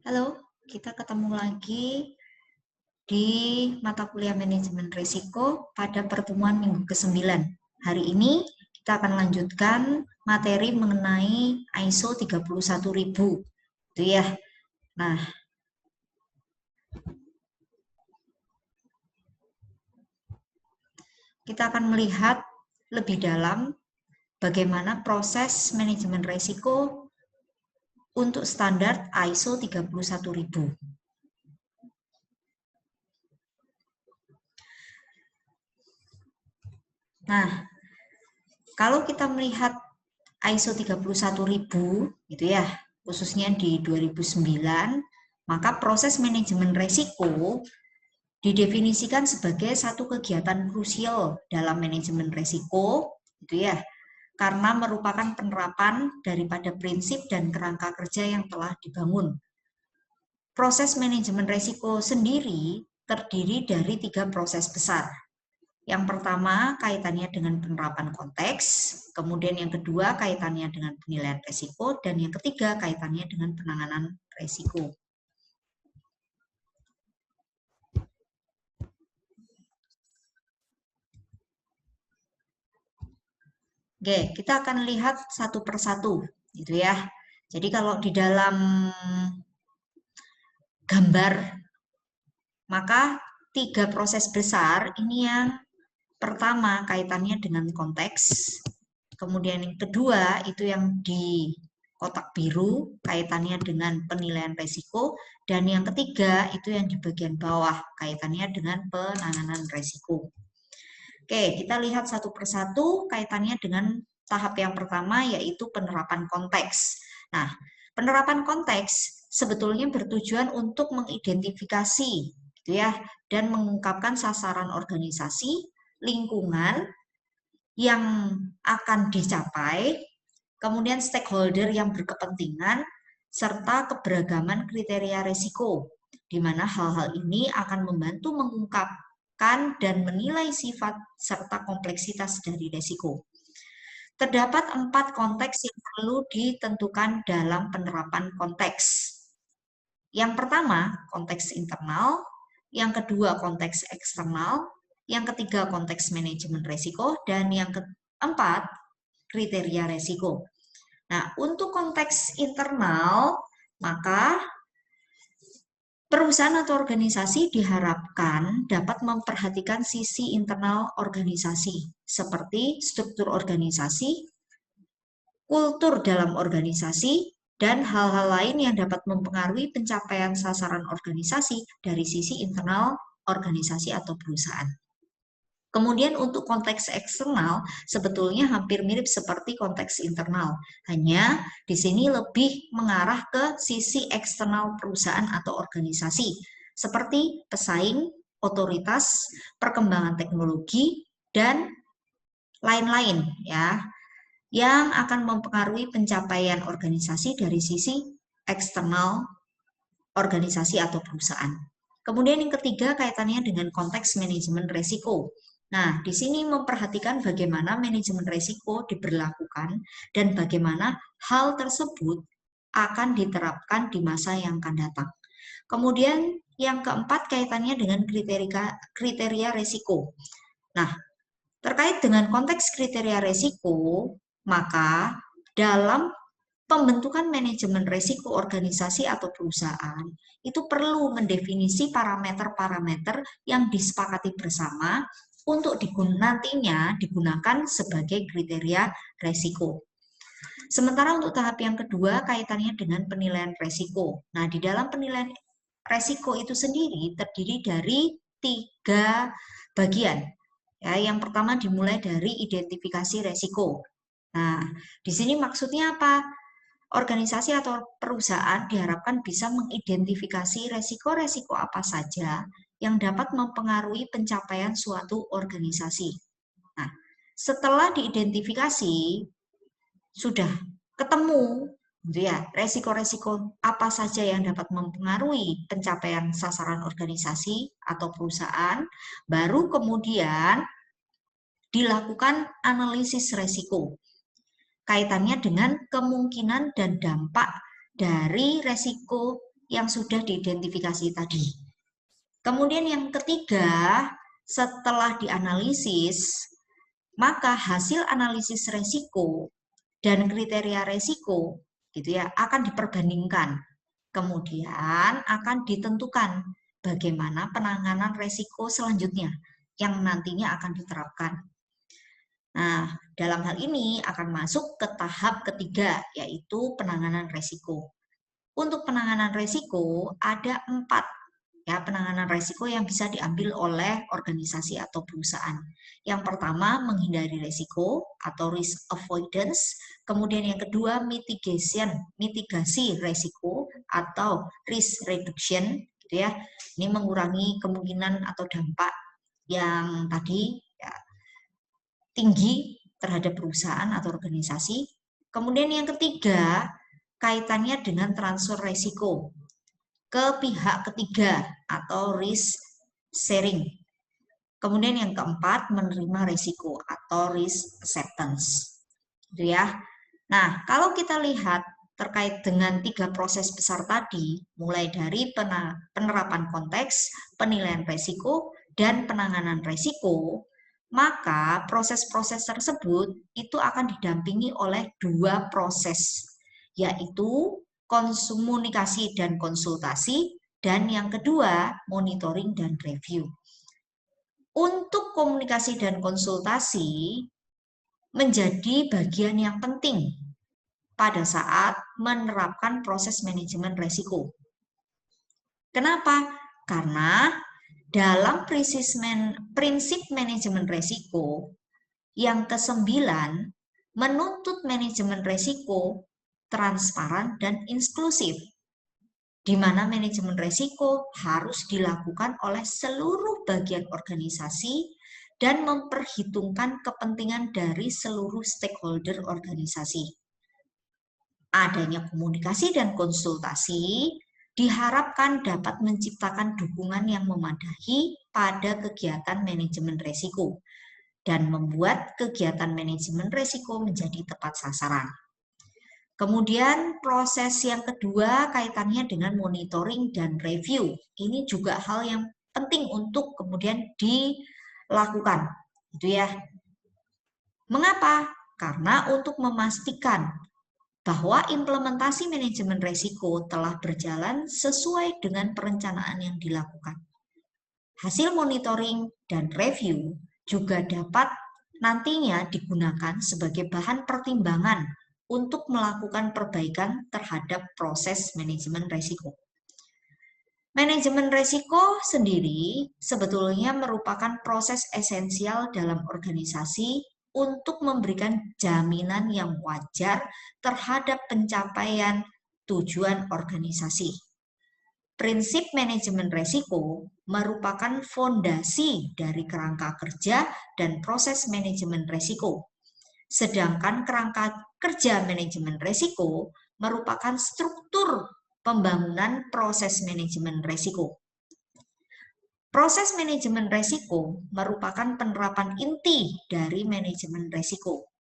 Halo, kita ketemu lagi di mata kuliah manajemen risiko pada pertemuan minggu ke-9. Hari ini kita akan lanjutkan materi mengenai ISO 31000. Itu ya. Nah, kita akan melihat lebih dalam bagaimana proses manajemen risiko untuk standar ISO 31000. Nah, kalau kita melihat ISO 31000 gitu ya, khususnya di 2009, maka proses manajemen risiko didefinisikan sebagai satu kegiatan krusial dalam manajemen risiko gitu ya, karena merupakan penerapan daripada prinsip dan kerangka kerja yang telah dibangun. Proses manajemen risiko sendiri terdiri dari 3 proses besar. Yang pertama kaitannya dengan penerapan konteks, kemudian yang kedua kaitannya dengan penilaian risiko, dan yang ketiga kaitannya dengan penanganan risiko. Oke, kita akan lihat satu persatu, gitu ya. Jadi kalau di dalam gambar, maka 3 proses besar ini yang pertama kaitannya dengan konteks, kemudian yang kedua itu yang di kotak biru kaitannya dengan penilaian risiko, dan yang ketiga itu yang di bagian bawah kaitannya dengan penanganan risiko. Oke, kita lihat satu persatu kaitannya dengan tahap yang pertama yaitu penerapan konteks. Nah, penerapan konteks sebetulnya bertujuan untuk mengidentifikasi gitu ya dan mengungkapkan sasaran organisasi, lingkungan yang akan dicapai, kemudian stakeholder yang berkepentingan, serta keberagaman kriteria risiko, di mana hal-hal ini akan membantu mengungkapkan dan menilai sifat serta kompleksitas dari risiko. Terdapat 4 konteks yang perlu ditentukan dalam penerapan konteks. Yang pertama, konteks internal, yang kedua, konteks eksternal, yang ketiga, konteks manajemen risiko, dan yang keempat, kriteria risiko. Nah, untuk konteks internal, maka perusahaan atau organisasi diharapkan dapat memperhatikan sisi internal organisasi, seperti struktur organisasi, kultur dalam organisasi, dan hal-hal lain yang dapat mempengaruhi pencapaian sasaran organisasi dari sisi internal organisasi atau perusahaan. Kemudian untuk konteks eksternal sebetulnya hampir mirip seperti konteks internal, hanya di sini lebih mengarah ke sisi eksternal perusahaan atau organisasi, seperti pesaing, otoritas, perkembangan teknologi, dan lain-lain ya, yang akan mempengaruhi pencapaian organisasi dari sisi eksternal organisasi atau perusahaan. Kemudian yang ketiga kaitannya dengan konteks manajemen risiko. Nah, di sini memperhatikan bagaimana manajemen risiko diberlakukan dan bagaimana hal tersebut akan diterapkan di masa yang akan datang. Kemudian yang keempat kaitannya dengan kriteria risiko. Nah, terkait dengan konteks kriteria risiko, maka dalam pembentukan manajemen risiko organisasi atau perusahaan itu perlu mendefinisi parameter-parameter yang disepakati bersama untuk nantinya digunakan sebagai kriteria risiko. Sementara untuk tahap yang kedua kaitannya dengan penilaian risiko. Nah, di dalam penilaian risiko itu sendiri terdiri dari 3 bagian. Ya, yang pertama dimulai dari identifikasi risiko. Nah, di sini maksudnya apa? Organisasi atau perusahaan diharapkan bisa mengidentifikasi resiko-resiko apa saja yang dapat mempengaruhi pencapaian suatu organisasi. Nah, setelah diidentifikasi, sudah ketemu gitu ya, resiko-resiko apa saja yang dapat mempengaruhi pencapaian sasaran organisasi atau perusahaan, baru kemudian dilakukan analisis resiko kaitannya dengan kemungkinan dan dampak dari resiko yang sudah diidentifikasi tadi. Kemudian yang ketiga, setelah dianalisis, maka hasil analisis resiko dan kriteria resiko gitu ya akan diperbandingkan. Kemudian akan ditentukan bagaimana penanganan resiko selanjutnya yang nantinya akan diterapkan. Nah, dalam hal ini akan masuk ke tahap ketiga, yaitu penanganan resiko. Untuk penanganan resiko ada 4 ya penanganan resiko yang bisa diambil oleh organisasi atau perusahaan. Yang pertama, menghindari resiko atau risk avoidance. Kemudian yang kedua, mitigasi resiko atau risk reduction, gitu ya. Ini mengurangi kemungkinan atau dampak yang tadi ya, tinggi terhadap perusahaan atau organisasi. Kemudian yang ketiga, kaitannya dengan transfer resiko ke pihak ketiga atau risk sharing. Kemudian yang keempat, menerima resiko atau risk acceptance. Gitu ya. Nah, kalau kita lihat terkait dengan 3 proses besar tadi, mulai dari penerapan konteks, penilaian resiko, dan penanganan resiko, maka proses-proses tersebut itu akan didampingi oleh 2 proses, yaitu komunikasi dan konsultasi, dan yang kedua, monitoring dan review. Untuk komunikasi dan konsultasi menjadi bagian yang penting pada saat menerapkan proses manajemen resiko. Kenapa? Karena dalam prinsip manajemen resiko yang ke-9 menuntut manajemen resiko transparan dan inklusif, di mana manajemen resiko harus dilakukan oleh seluruh bagian organisasi dan memperhitungkan kepentingan dari seluruh stakeholder organisasi. Adanya komunikasi dan konsultasi diharapkan dapat menciptakan dukungan yang memadai pada kegiatan manajemen resiko dan membuat kegiatan manajemen resiko menjadi tepat sasaran. Kemudian proses yang kedua kaitannya dengan monitoring dan review. Ini juga hal yang penting untuk kemudian dilakukan, gitu ya. Mengapa? Karena untuk memastikan bahwa implementasi manajemen resiko telah berjalan sesuai dengan perencanaan yang dilakukan. Hasil monitoring dan review juga dapat nantinya digunakan sebagai bahan pertimbangan untuk melakukan perbaikan terhadap proses manajemen resiko. Manajemen resiko sendiri sebetulnya merupakan proses esensial dalam organisasi untuk memberikan jaminan yang wajar terhadap pencapaian tujuan organisasi. Prinsip manajemen resiko merupakan fondasi dari kerangka kerja dan proses manajemen resiko. Sedangkan kerangka kerja manajemen resiko merupakan struktur pembangunan proses manajemen resiko. Proses manajemen resiko merupakan penerapan inti dari manajemen resiko,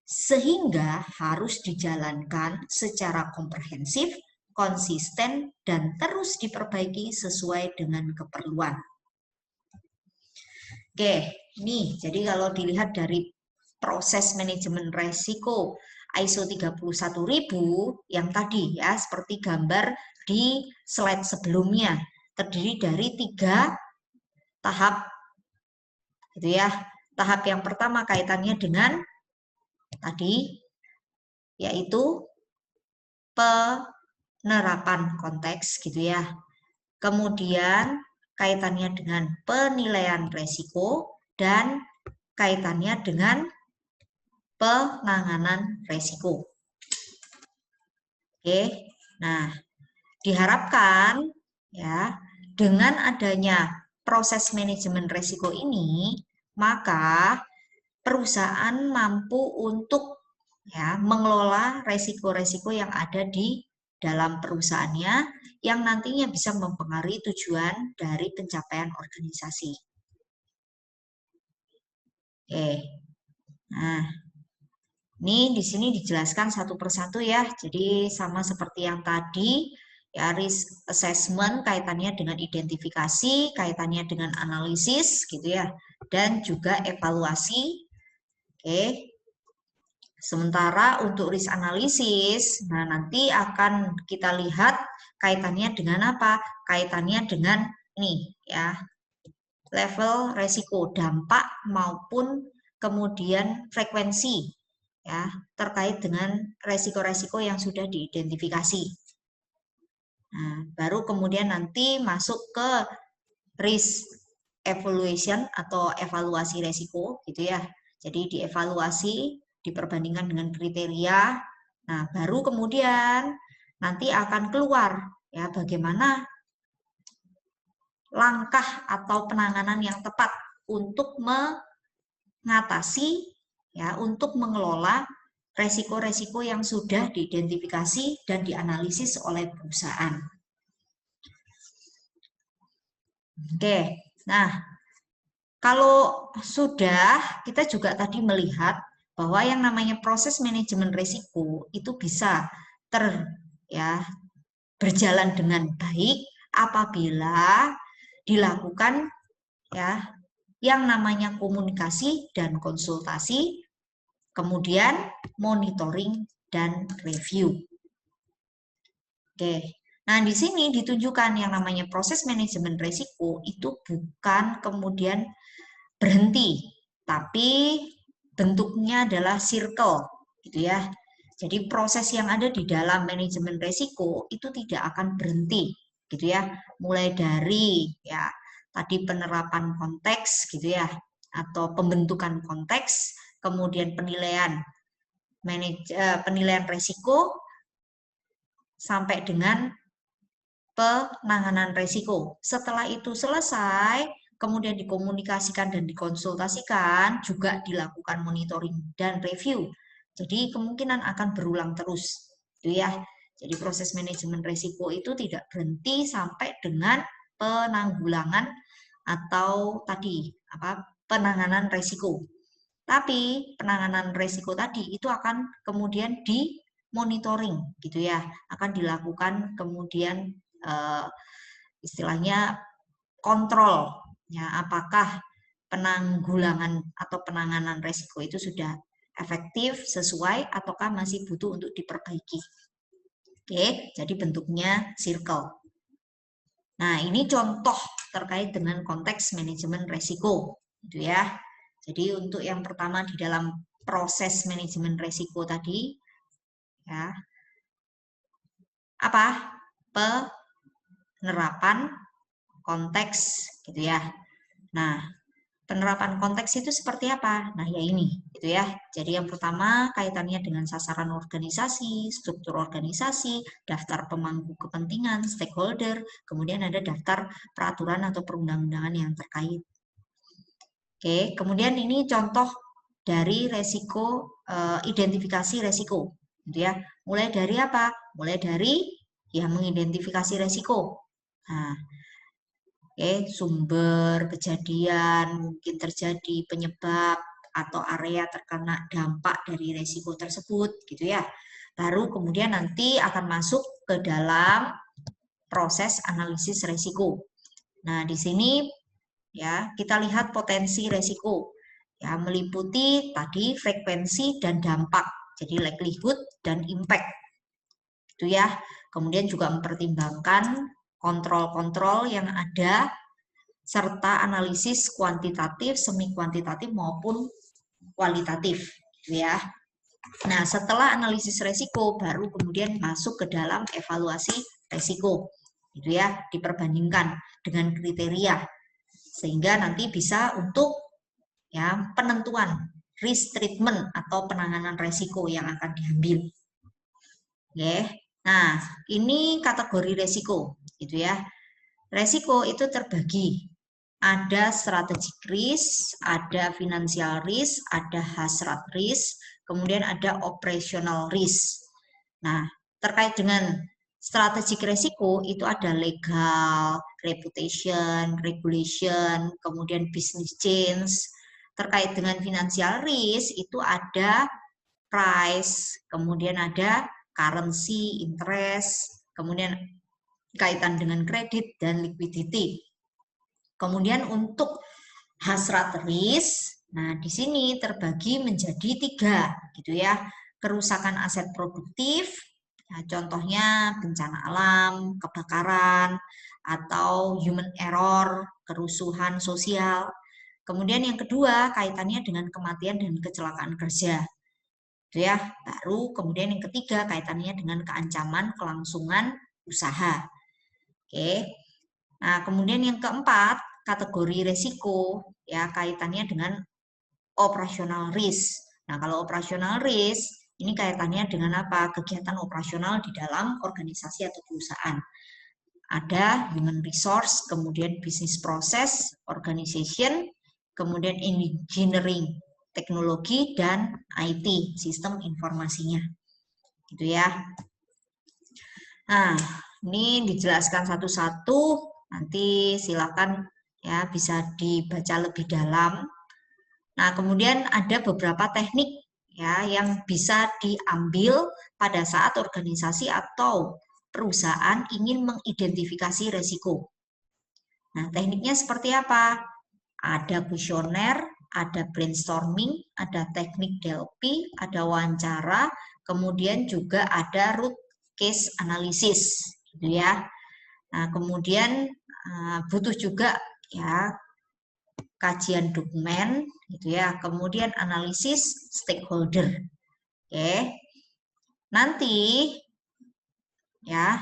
sehingga harus dijalankan secara komprehensif, konsisten, dan terus diperbaiki sesuai dengan keperluan. Oke, nih jadi kalau dilihat dari proses manajemen resiko ISO 31000 yang tadi ya seperti gambar di slide sebelumnya terdiri dari 3 tahap gitu ya. Tahap yang pertama kaitannya dengan tadi yaitu penerapan konteks gitu ya. Kemudian kaitannya dengan penilaian resiko dan kaitannya dengan penanganan resiko. Oke. Nah, diharapkan ya dengan adanya proses manajemen risiko ini, maka perusahaan mampu untuk ya mengelola resiko-resiko yang ada di dalam perusahaannya yang nantinya bisa mempengaruhi tujuan dari pencapaian organisasi. Oke. Nah, ini di sini dijelaskan satu persatu ya. Jadi sama seperti yang tadi Ya, risk assessment kaitannya dengan identifikasi, kaitannya dengan analisis gitu ya, dan juga evaluasi. Oke. Sementara untuk risk analisis, nah nanti akan kita lihat kaitannya dengan apa? Kaitannya dengan ini ya, level resiko, dampak maupun kemudian frekuensi ya, terkait dengan resiko-resiko yang sudah diidentifikasi. Nah, baru kemudian nanti masuk ke risk evaluation atau evaluasi resiko gitu ya. Jadi dievaluasi, diperbandingkan dengan kriteria. Nah, baru kemudian nanti akan keluar ya bagaimana langkah atau penanganan yang tepat untuk mengatasi ya, untuk mengelola resiko-resiko yang sudah diidentifikasi dan dianalisis oleh perusahaan. Oke, nah kalau sudah, kita juga tadi melihat bahwa yang namanya proses manajemen risiko itu bisa berjalan dengan baik apabila dilakukan ya yang namanya komunikasi dan konsultasi, kemudian monitoring dan review. Oke. Nah, di sini ditunjukkan yang namanya proses manajemen risiko itu bukan kemudian berhenti, tapi bentuknya adalah circle, gitu ya. Jadi proses yang ada di dalam manajemen risiko itu tidak akan berhenti, gitu ya. Mulai dari ya tadi penerapan konteks, gitu ya, atau pembentukan konteks, kemudian penilaian risiko sampai dengan penanganan risiko. Setelah itu selesai, kemudian dikomunikasikan dan dikonsultasikan, juga dilakukan monitoring dan review. Jadi kemungkinan akan berulang terus, gitu ya. Jadi proses manajemen risiko itu tidak berhenti sampai dengan penanggulangan atau tadi penanganan risiko. Tapi penanganan risiko tadi itu akan kemudian dimonitoring, gitu ya, akan dilakukan kemudian istilahnya kontrol ya, apakah penanggulangan atau penanganan risiko itu sudah efektif, sesuai, ataukah masih butuh untuk diperbaiki. Oke, jadi bentuknya circle. Nah, ini contoh terkait dengan konteks manajemen risiko, gitu ya. Jadi untuk yang pertama di dalam proses manajemen risiko tadi, ya, apa? Penerapan konteks, gitu ya. Nah, penerapan konteks itu seperti apa? Nah, ya ini, gitu ya. Jadi yang pertama kaitannya dengan sasaran organisasi, struktur organisasi, daftar pemangku kepentingan, stakeholder, kemudian ada daftar peraturan atau perundang-undangan yang terkait. Oke, kemudian ini contoh dari resiko, identifikasi resiko, gitu ya. Mulai dari apa? Mulai dari ya mengidentifikasi resiko. Nah, oke, sumber kejadian, mungkin terjadi penyebab atau area terkena dampak dari resiko tersebut, gitu ya. Baru kemudian nanti akan masuk ke dalam proses analisis resiko. Nah, di sini ya kita lihat potensi resiko, ya meliputi tadi frekuensi dan dampak, jadi likelihood dan impact, gitu ya. Kemudian juga mempertimbangkan kontrol-kontrol yang ada, serta analisis kuantitatif, semi kuantitatif maupun kualitatif, gitu ya. Nah, setelah analisis resiko, baru kemudian masuk ke dalam evaluasi resiko, gitu ya, diperbandingkan dengan kriteria, sehingga nanti bisa untuk ya penentuan risk treatment atau penanganan resiko yang akan diambil. Oke. Nah, ini kategori resiko, gitu ya. Resiko itu terbagi. Ada strategic risk, ada financial risk, ada hazard risk, kemudian ada operational risk. Nah, terkait dengan strategic resiko itu ada legal, reputation, regulation, kemudian business change. Terkait dengan financial risk itu ada price, kemudian ada currency, interest, kemudian kaitan dengan kredit dan liquidity. Kemudian untuk hasrat risk, nah di sini terbagi menjadi 3 gitu ya. Kerusakan aset produktif, ya, contohnya bencana alam, kebakaran, atau human error, kerusuhan sosial. Kemudian yang kedua kaitannya dengan kematian dan kecelakaan kerja. Itu ya, baru kemudian yang ketiga kaitannya dengan keancaman kelangsungan usaha. Oke. Nah, kemudian yang keempat, kategori resiko ya kaitannya dengan operational risk. Nah, kalau operational risk ini kaitannya dengan apa? Kegiatan operasional di dalam organisasi atau perusahaan. Ada human resource, kemudian business process, organization, kemudian engineering, teknologi, dan IT, sistem informasinya. Gitu ya. Nah, ini dijelaskan satu-satu, nanti silakan ya bisa dibaca lebih dalam. Nah, kemudian ada beberapa teknik ya yang bisa diambil pada saat organisasi atau perusahaan ingin mengidentifikasi resiko. Nah, tekniknya seperti apa? Ada kuesioner, ada brainstorming, ada teknik Delphi, ada wawancara, kemudian juga ada root case analysis, gitu ya. Nah, kemudian butuh juga ya kajian dokumen, gitu ya. Kemudian analisis stakeholder. Oke. Nanti ya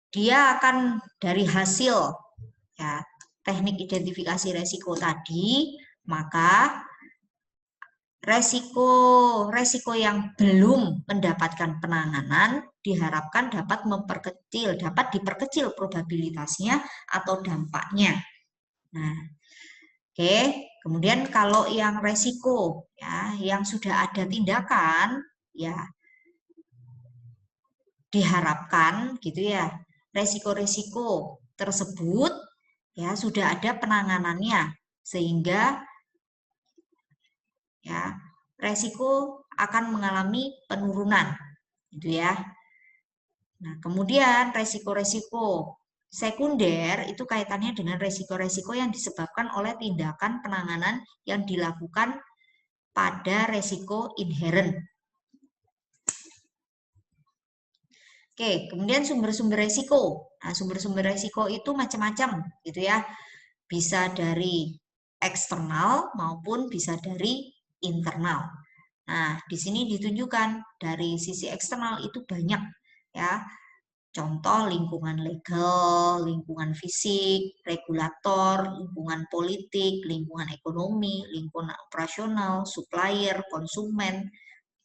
dia akan dari hasil ya teknik identifikasi resiko tadi, maka resiko yang belum mendapatkan penanganan diharapkan dapat diperkecil probabilitasnya atau dampaknya. Nah, oke. Kemudian kalau yang resiko ya yang sudah ada tindakan ya diharapkan gitu ya resiko-resiko tersebut ya sudah ada penanganannya sehingga ya resiko akan mengalami penurunan gitu ya. Nah, kemudian resiko-resiko sekunder itu kaitannya dengan resiko-resiko yang disebabkan oleh tindakan penanganan yang dilakukan pada resiko inherent. Oke, kemudian sumber-sumber resiko. Nah, sumber-sumber resiko itu macam-macam gitu ya. Bisa dari eksternal maupun bisa dari internal. Nah, di sini ditunjukkan dari sisi eksternal itu banyak ya. Contoh lingkungan legal, lingkungan fisik, regulator, lingkungan politik, lingkungan ekonomi, lingkungan operasional, supplier, konsumen,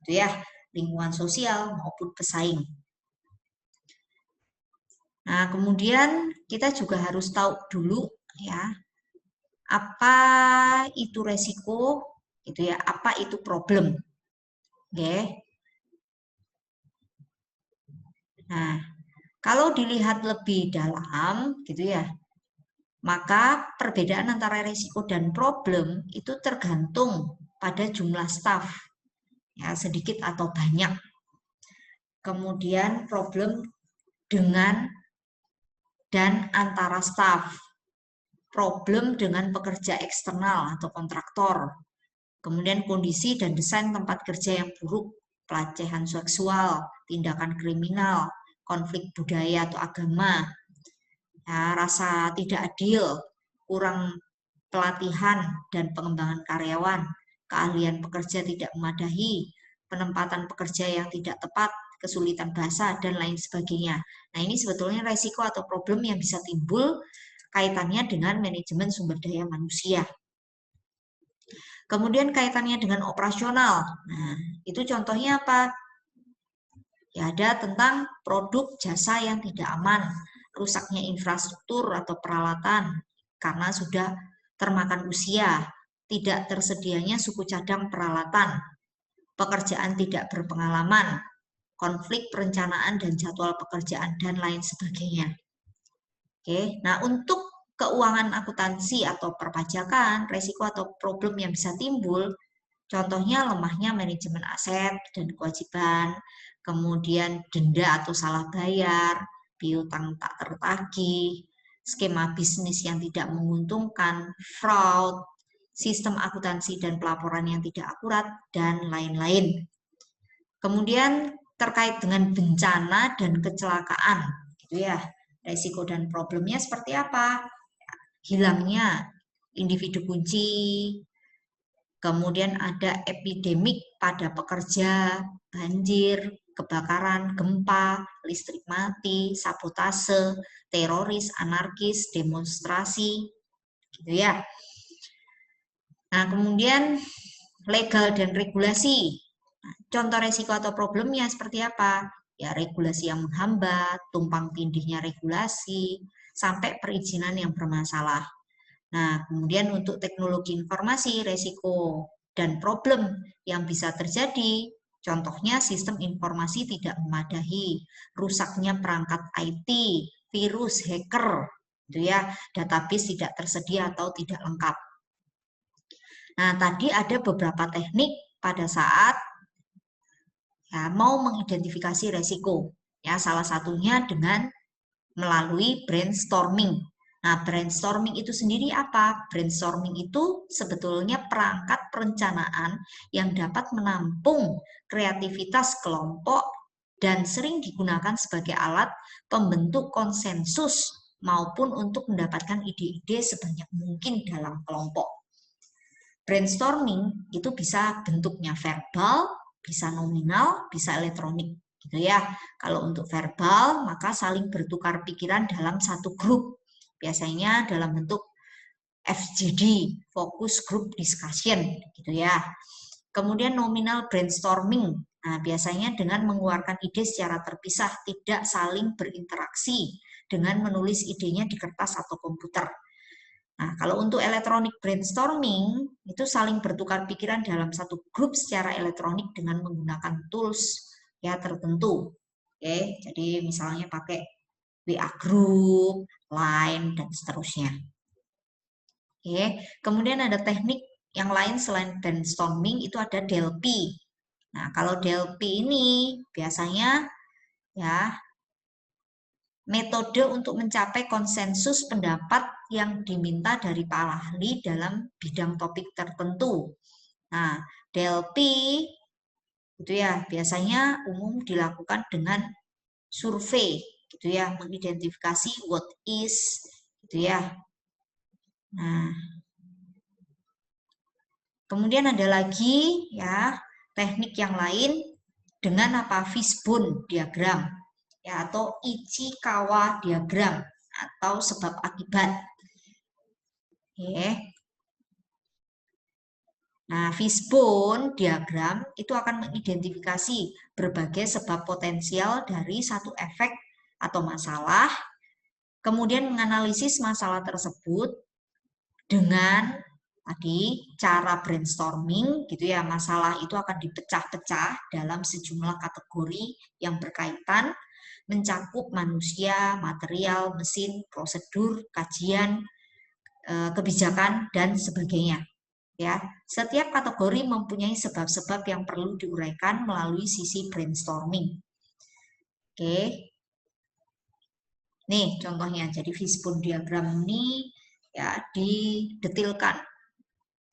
gitu ya, lingkungan sosial maupun pesaing. Nah, kemudian kita juga harus tahu dulu ya, apa itu resiko, gitu ya, apa itu problem. Oke. Nah, kalau dilihat lebih dalam gitu ya, maka perbedaan antara resiko dan problem itu tergantung pada jumlah staf, ya sedikit atau banyak. Kemudian problem dengan dan antara staf, problem dengan pekerja eksternal atau kontraktor, kemudian kondisi dan desain tempat kerja yang buruk, pelecehan seksual, tindakan kriminal, konflik budaya atau agama, ya, rasa tidak adil, kurang pelatihan dan pengembangan karyawan, keahlian pekerja tidak memadai, penempatan pekerja yang tidak tepat, kesulitan bahasa, dan lain sebagainya. Nah, ini sebetulnya resiko atau problem yang bisa timbul kaitannya dengan manajemen sumber daya manusia. Kemudian kaitannya dengan operasional. Nah, itu contohnya apa? Ya, ada tentang produk jasa yang tidak aman, rusaknya infrastruktur atau peralatan karena sudah termakan usia, tidak tersedianya suku cadang peralatan, pekerjaan tidak berpengalaman, konflik perencanaan dan jadwal pekerjaan, dan lain sebagainya. Oke, nah untuk keuangan akuntansi atau perpajakan, resiko atau problem yang bisa timbul, contohnya lemahnya manajemen aset dan kewajiban, kemudian denda atau salah bayar, piutang tak tertagih, skema bisnis yang tidak menguntungkan, fraud, sistem akuntansi dan pelaporan yang tidak akurat, dan lain-lain. Kemudian terkait dengan bencana dan kecelakaan, gitu ya. Resiko dan problemnya seperti apa? Hilangnya individu kunci, kemudian ada epidemik pada pekerja, banjir, kebakaran, gempa, listrik mati, sabotase, teroris, anarkis, demonstrasi, gitu ya. Nah, kemudian legal dan regulasi. Contoh resiko atau problemnya seperti apa? Ya, regulasi yang menghambat, tumpang tindihnya regulasi, sampai perizinan yang bermasalah. Nah, kemudian untuk teknologi informasi, resiko dan problem yang bisa terjadi, contohnya sistem informasi tidak memadai, rusaknya perangkat IT, virus, hacker, gitu ya, database tidak tersedia atau tidak lengkap. Nah, tadi ada beberapa teknik pada saat ya, mau mengidentifikasi resiko. Ya, salah satunya dengan melalui brainstorming. Nah, brainstorming itu sendiri apa? Brainstorming itu sebetulnya perangkat perencanaan yang dapat menampung kreativitas kelompok dan sering digunakan sebagai alat pembentuk konsensus maupun untuk mendapatkan ide-ide sebanyak mungkin dalam kelompok. Brainstorming itu bisa bentuknya verbal, bisa nominal, bisa elektronik, gitu ya. Kalau untuk verbal, maka saling bertukar pikiran dalam satu grup. Biasanya dalam bentuk FGD, Focus Group Discussion, gitu ya. Kemudian nominal brainstorming, nah, biasanya dengan mengeluarkan ide secara terpisah, tidak saling berinteraksi dengan menulis idenya di kertas atau komputer. Nah, kalau untuk elektronik brainstorming, itu saling bertukar pikiran dalam satu grup secara elektronik dengan menggunakan tools ya tertentu. Oke, jadi misalnya pakai WA Group, Line, dan seterusnya. Oke, kemudian ada teknik yang lain selain brainstorming, itu ada DLP. Nah, kalau DLP ini biasanya ya metode untuk mencapai konsensus pendapat yang diminta dari para ahli dalam bidang topik tertentu. Nah, DLP itu ya biasanya umum dilakukan dengan survei, gitu ya, mengidentifikasi what is, gitu ya. Nah, kemudian ada lagi ya teknik yang lain dengan apa? Fishbone diagram. Ya, atau Ichikawa diagram atau sebab akibat. Oke. Nah, fishbone diagram itu akan mengidentifikasi berbagai sebab potensial dari satu efek atau masalah, kemudian menganalisis masalah tersebut dengan tadi cara brainstorming, gitu ya. Masalah itu akan dipecah-pecah dalam sejumlah kategori yang berkaitan, mencakup manusia, material, mesin, prosedur, kajian, kebijakan, dan sebagainya. Ya, setiap kategori mempunyai sebab-sebab yang perlu diuraikan melalui sisi brainstorming. Oke. Nih contohnya, jadi fishbone diagram ini ya didetilkan.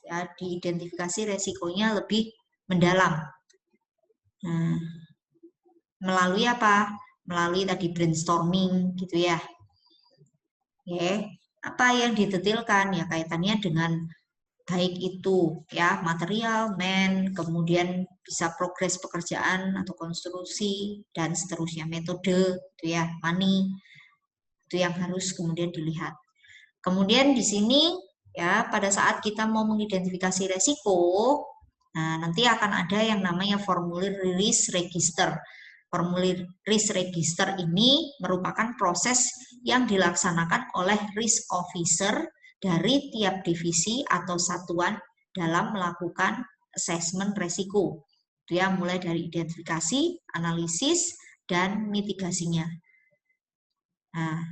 Ya, diidentifikasi resikonya lebih mendalam. Nah, melalui apa? Melalui tadi brainstorming gitu ya. Oke, apa yang didetailkan ya kaitannya dengan baik itu ya material, kemudian bisa progres pekerjaan atau konstruksi dan seterusnya, metode itu ya, money itu yang harus kemudian dilihat. Kemudian di sini ya pada saat kita mau mengidentifikasi resiko, nah nanti akan ada yang namanya formulir risk register. Formulir risk register ini merupakan proses yang dilaksanakan oleh risk officer dari tiap divisi atau satuan dalam melakukan assessment resiko. Itu ya, mulai dari identifikasi, analisis, dan mitigasinya. Nah,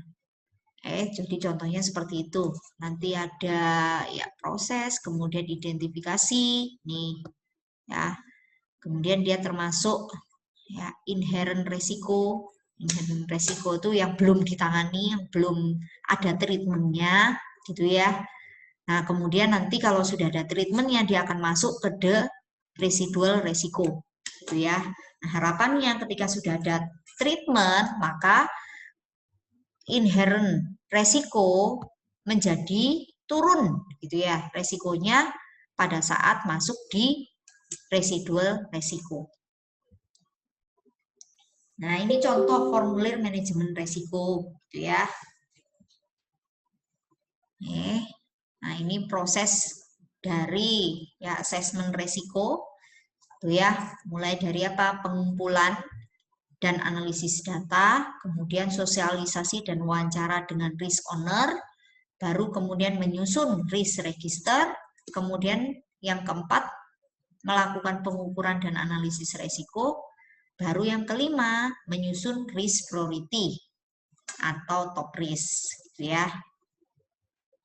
jadi contohnya seperti itu. Nanti ada ya proses, kemudian identifikasi, nih ya. Kemudian dia termasuk ya inherent resiko, Resiko itu yang belum ditangani, yang belum ada treatmentnya, gitu ya. Nah, kemudian nanti kalau sudah ada treatmentnya, dia akan masuk ke the residual resiko, gitu ya. Nah, harapannya ketika sudah ada treatment, maka inherent resiko menjadi turun, gitu ya. Resikonya pada saat masuk di residual resiko. Nah, ini contoh formulir manajemen resiko, gitu ya. Nah, ini proses dari ya asesmen resiko, gitu ya. Mulai dari apa? Pengumpulan dan analisis data, kemudian sosialisasi dan wawancara dengan risk owner, baru kemudian menyusun risk register, kemudian yang keempat melakukan pengukuran dan analisis resiko, baru yang kelima menyusun risk priority atau top risk, gitu ya.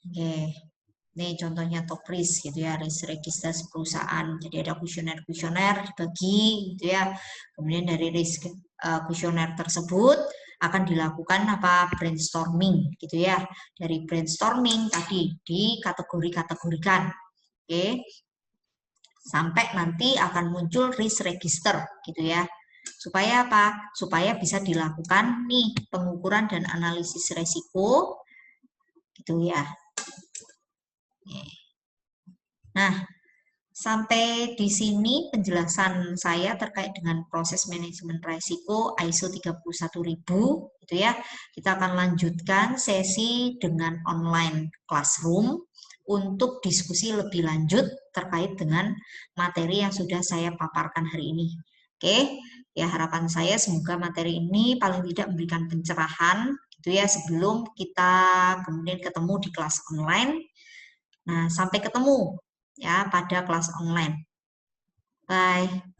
Oke. Ini contohnya top risk gitu ya, risk register perusahaan. Jadi ada kuesioner dibagi gitu ya. Kemudian dari risk kuesioner tersebut akan dilakukan apa? Brainstorming gitu ya. Dari brainstorming tadi dikategori-kategorikan. Oke. Sampai nanti akan muncul risk register gitu ya. Supaya apa? Supaya bisa dilakukan nih pengukuran dan analisis resiko gitu ya. Nah, sampai di sini penjelasan saya terkait dengan proses manajemen risiko ISO 31000 gitu ya. Kita akan lanjutkan sesi dengan online classroom untuk diskusi lebih lanjut terkait dengan materi yang sudah saya paparkan hari ini. Oke, ya harapan saya semoga materi ini paling tidak memberikan pencerahan gitu ya sebelum kita kemudian ketemu di kelas online. Nah, sampai ketemu ya pada kelas online. Bye.